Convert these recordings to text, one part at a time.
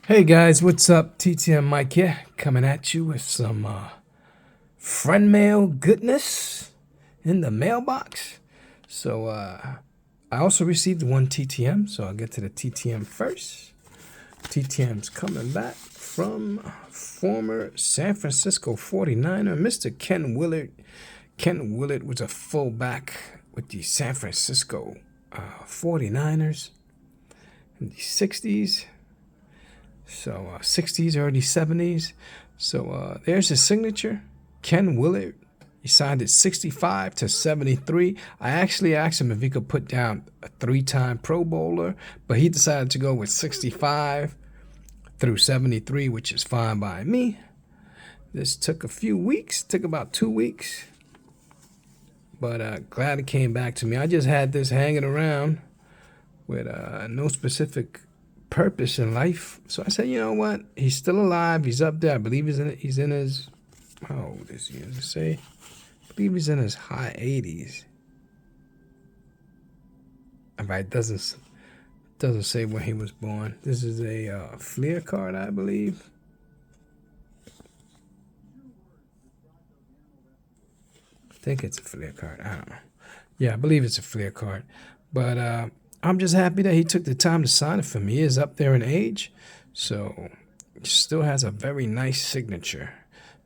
Hey guys, what's up? TTM Mike here, coming at you with some friend mail goodness in the mailbox. So I also received one TTM, so I'll get to the TTM first. TTM's coming back from former San Francisco 49er, Mr. Ken Willard. Ken Willard was a fullback with the San Francisco 49ers in the 60s. So 60s, early 70s. So there's his signature, Ken Willard. He signed it 65 to 73. I actually asked him if he could put down a 3-time Pro Bowler, but he decided to go with 65 through 73, which is fine by me. This took a few weeks, took about 2 weeks, but glad it came back to me. I just had this hanging around with no specific purpose in life. So I said, you know what? He's still alive. He's up there. I believe he's in his, how old is he? Does it say? I believe he's in his high 80s. Right, doesn't say when he was born. This is a Fleer card, I believe. I think it's a Fleer card. I don't know. Yeah, I believe it's a Fleer card. But I'm just happy that he took the time to sign it for me. He is up there in age, so still has a very nice signature.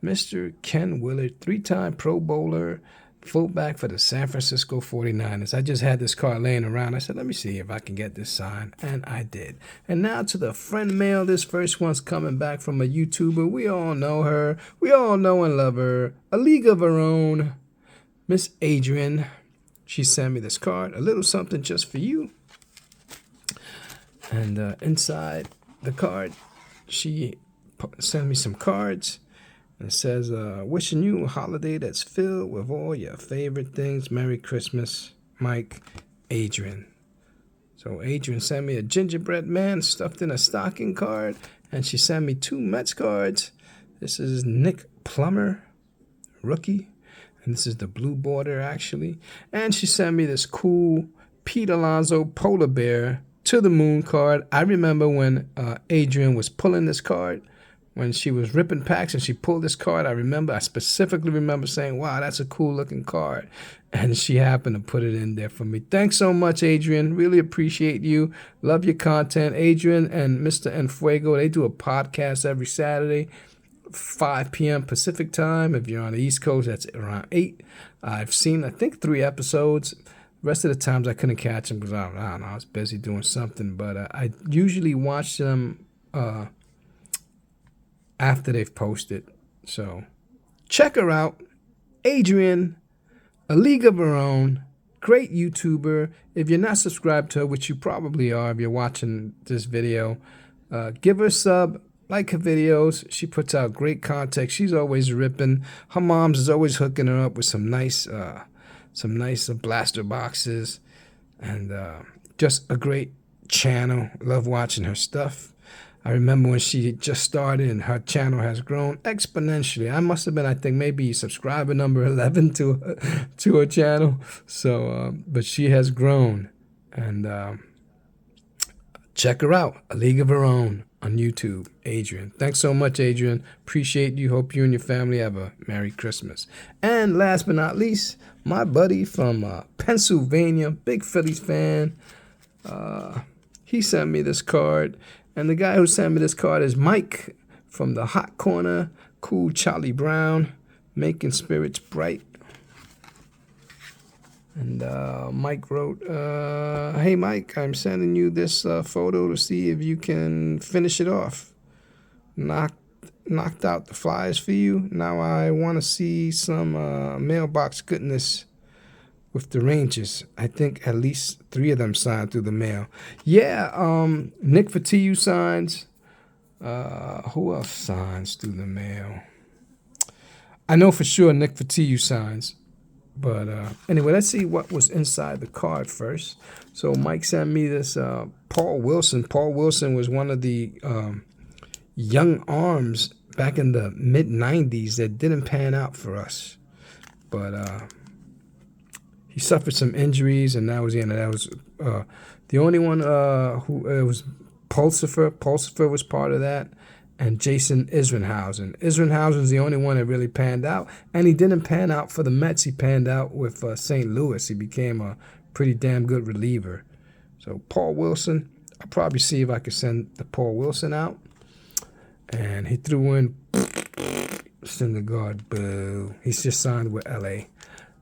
Mr. Ken Willard, 3-time Pro Bowler, fullback for the San Francisco 49ers. I just had this card laying around. I said, let me see if I can get this signed, and I did. And now to the friend mail. This first one's coming back from a YouTuber. We all know her. We all know and love her. A league of her own, Miss Adrian. She sent me this card, a little something just for you. And inside the card, she sent me some cards. And it says, wishing you a holiday that's filled with all your favorite things. Merry Christmas, Mike Adrian. So Adrian sent me a gingerbread man stuffed in a stocking card. And she sent me 2 Mets cards. This is Nick Plummer, rookie. And this is the blue border, actually. And she sent me this cool Pete Alonso polar bear to the moon card. I remember when Adrian was pulling this card, when she was ripping packs and she pulled this card. I specifically remember saying, wow, that's a cool looking card. And she happened to put it in there for me. Thanks so much, Adrian. Really appreciate you. Love your content. Adrian and Mr. Enfuego, they do a podcast every Saturday, 5 p.m. Pacific time. If you're on the East Coast, that's around 8. I've seen, I think, 3 episodes. Rest of the times I couldn't catch them because I don't know, I was busy doing something. But I usually watch them after they've posted. So check her out. Adrian, a league of her own, great YouTuber. If you're not subscribed to her, which you probably are if you're watching this video, give her a sub. Like her videos. She puts out great content. She's always ripping. Her mom's is always hooking her up with some nice blaster boxes, and just a great channel. Love watching her stuff. I remember when she just started, and her channel has grown exponentially. I must have been, I think, maybe subscriber number 11 to her channel. So, but she has grown, and check her out. A League of Her Own on YouTube, Adrian. Thanks so much, Adrian. Appreciate you. Hope you and your family have a Merry Christmas. And last but not least, my buddy from Pennsylvania, big Phillies fan. He sent me this card. And the guy who sent me this card is Mike from the Hot Corner. Cool Charlie Brown, making spirits bright. And Mike wrote, hey, Mike, I'm sending you this photo to see if you can finish it off. Knocked out the flyers for you. Now I want to see some mailbox goodness with the Rangers. I think at least 3 of them signed through the mail. Yeah, Nick Fatiyu signs. Who else signs through the mail? I know for sure Nick Fatiyu signs. But anyway, let's see what was inside the card first. So Mike sent me this Paul Wilson. Paul Wilson was one of the young arms back in the mid-'90s that didn't pan out for us. But he suffered some injuries, and that was the end. That was the only one who was Pulsifer was part of that, and Jason Isringhausen. Isringhausen's the only one that really panned out, and he didn't pan out for the Mets. He panned out with St. Louis. He became a pretty damn good reliever. So Paul Wilson, I'll probably see if I can send the Paul Wilson out. And he threw in Syndergaard, boo. He's just signed with LA.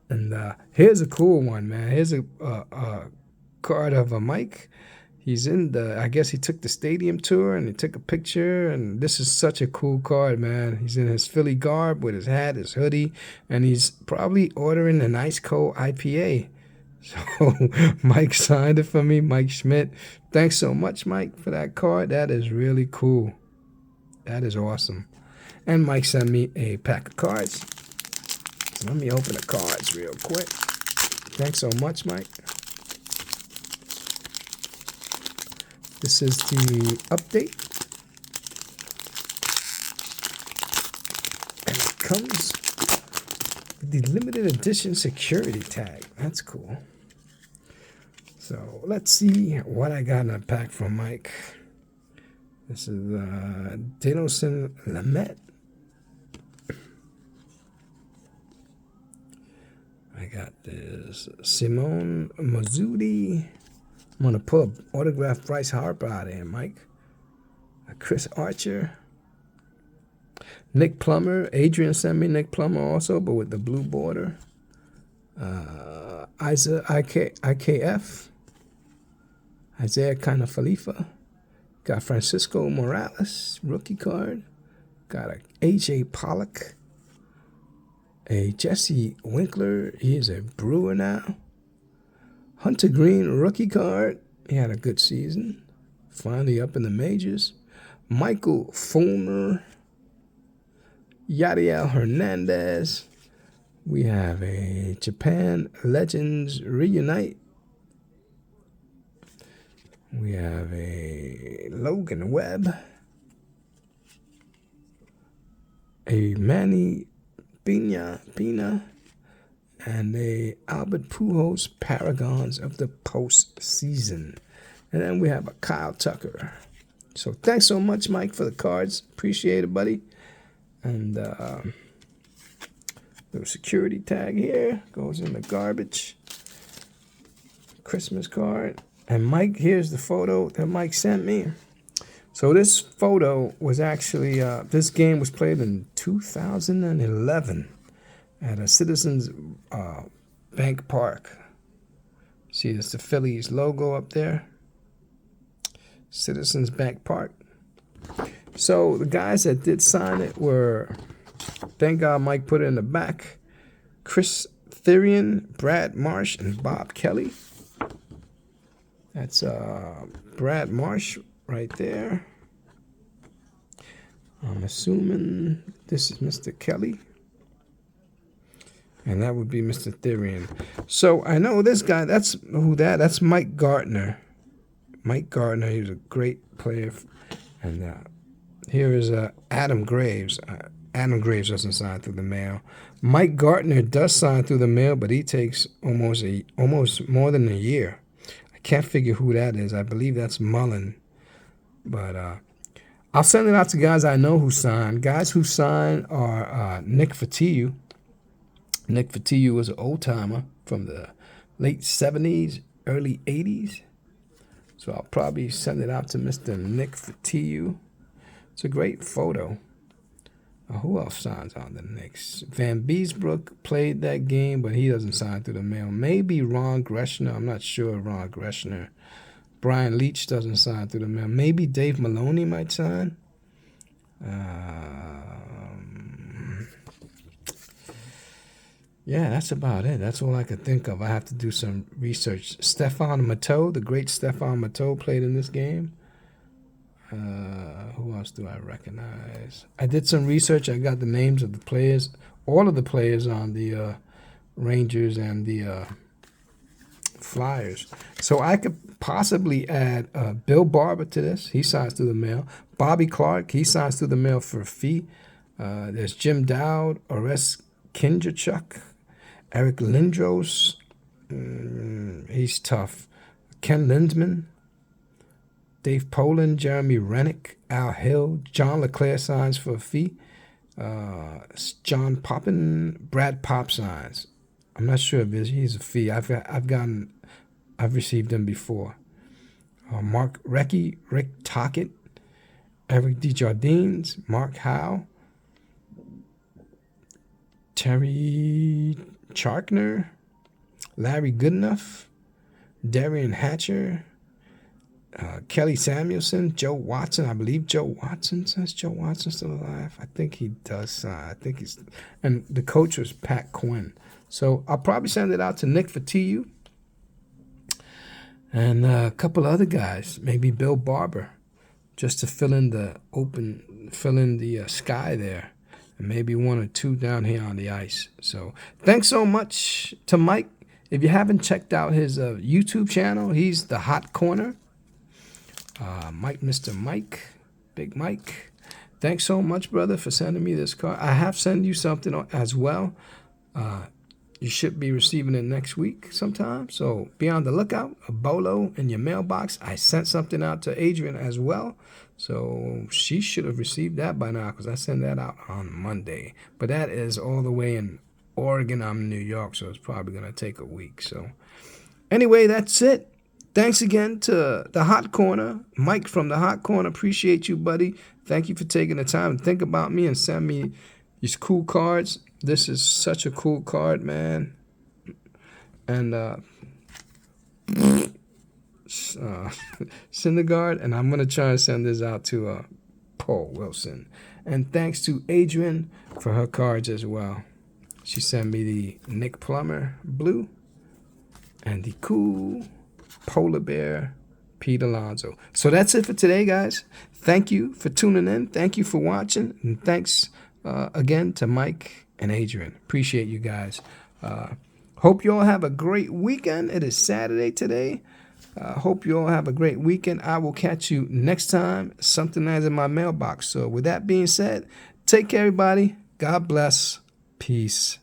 And here's a cool one, man. Here's a card of a Mike. He's in the, I guess he took the stadium tour and he took a picture. And this is such a cool card, man. He's in his Philly garb with his hat, his hoodie, and he's probably ordering an ice cold IPA. So Mike signed it for me, Mike Schmidt. Thanks so much, Mike, for that card. That is really cool. That is awesome. And Mike sent me a pack of cards. So let me open the cards real quick. Thanks so much, Mike. This is the update. And it comes with the limited edition security tag. That's cool. So let's see what I got in a pack from Mike. This is Dinelson Lamet. I got this Simone Mazzuti. I'm going to pull an autographed Bryce Harper out of here, Mike. Chris Archer. Nick Plummer. Adrian sent me Nick Plummer also, but with the blue border. IKF. Isaiah Khalifa. Got Francisco Morales, rookie card. Got a A.J. Pollock. A Jesse Winkler. He is a Brewer now. Hunter Green, rookie card. He had a good season. Finally up in the majors. Michael Fulmer. Yadiel Hernandez. We have a Japan Legends Reunite. We have a Logan Webb. A Manny Pina. And a Albert Pujols Paragons of the Postseason. And then we have a Kyle Tucker. So thanks so much, Mike, for the cards. Appreciate it, buddy. And little security tag here. Goes in the garbage. Christmas card. And Mike, here's the photo that Mike sent me. So this photo was actually, this game was played in 2011 at a Citizens Bank Park. See, it's the Phillies logo up there. Citizens Bank Park. So the guys that did sign it were, thank God Mike put it in the back, Chris Therian, Brad Marsh, and Bob Kelly. That's Brad Marsh right there. I'm assuming this is Mr. Kelly. And that would be Mr. Therian. So I know this guy, that's Mike Gardner. Mike Gardner, he was a great player. And here is Adam Graves. Adam Graves doesn't sign through the mail. Mike Gardner does sign through the mail, but he takes almost more than a year. I can't figure who that is. I believe that's Mullen. But I'll send it out to guys I know who signed. Guys who signed are Nick Fatiu. Nick Fatiu was an old-timer from the late 70s, early 80s. So I'll probably send it out to Mr. Nick Fatiu. It's a great photo. Who else signs on the Knicks? Van Beesbrook played that game, but he doesn't sign through the mail. Maybe Ron Greshner. I'm not sure Ron Greshner. Brian Leach doesn't sign through the mail. Maybe Dave Maloney might sign. Yeah, that's about it. That's all I could think of. I have to do some research. Stephane Matteau, the great Stephane Matteau, played in this game. Who else do I recognize? I did some research. I got the names of the players, all of the players on the Rangers and the Flyers. So I could possibly add Bill Barber to this. He signs through the mail. Bobby Clark, he signs through the mail for a fee. There's Jim Dowd, Orest Kinderchuk, Eric Lindros. He's tough. Ken Lindman. Dave Poland, Jeremy Rennick, Al Hill, John LeClaire signs for a fee. John Poppin, Brad Pop signs. I'm not sure if he's a fee. I've received them before. Mark Recchi, Rick Tockett, Eric Desjardins, Mark Howe, Terry Charkner, Larry Goodenough, Darian Hatcher, Kelly Samuelson, Joe Watson. I believe Joe Watson says Joe Watson's still alive. I think he does. I think he's, and the coach was Pat Quinn. So I'll probably send it out to Nick for TU and a couple other guys, maybe Bill Barber, just to fill in the sky there, and maybe one or two down here on the ice. So thanks so much to Mike. If you haven't checked out his YouTube channel, he's the Hot Corner. Mr. Mike, Big Mike. Thanks so much, brother, for sending me this card. I have sent you something as well. You should be receiving it next week sometime. So be on the lookout. A bolo in your mailbox. I sent something out to Adrian as well. So she should have received that by now because I sent that out on Monday. But that is all the way in Oregon. I'm in New York, so it's probably going to take a week. So anyway, that's it. Thanks again to the Hot Corner. Mike from the Hot Corner. Appreciate you, buddy. Thank you for taking the time to think about me and send me these cool cards. This is such a cool card, man. And Syndergaard. And I'm going to try and send this out to Paul Wilson. And thanks to Adrian for her cards as well. She sent me the Nick Plummer blue and the cool Polar Bear Pete Alonso. So that's it for today, guys. Thank you for tuning in. Thank you for watching. And thanks again to Mike and Adrian. Appreciate you guys. Hope you all have a great weekend. It is Saturday today. Hope you all have a great weekend. I will catch you next time. Something lands in my mailbox. So with that being said, take care, everybody. God bless. Peace.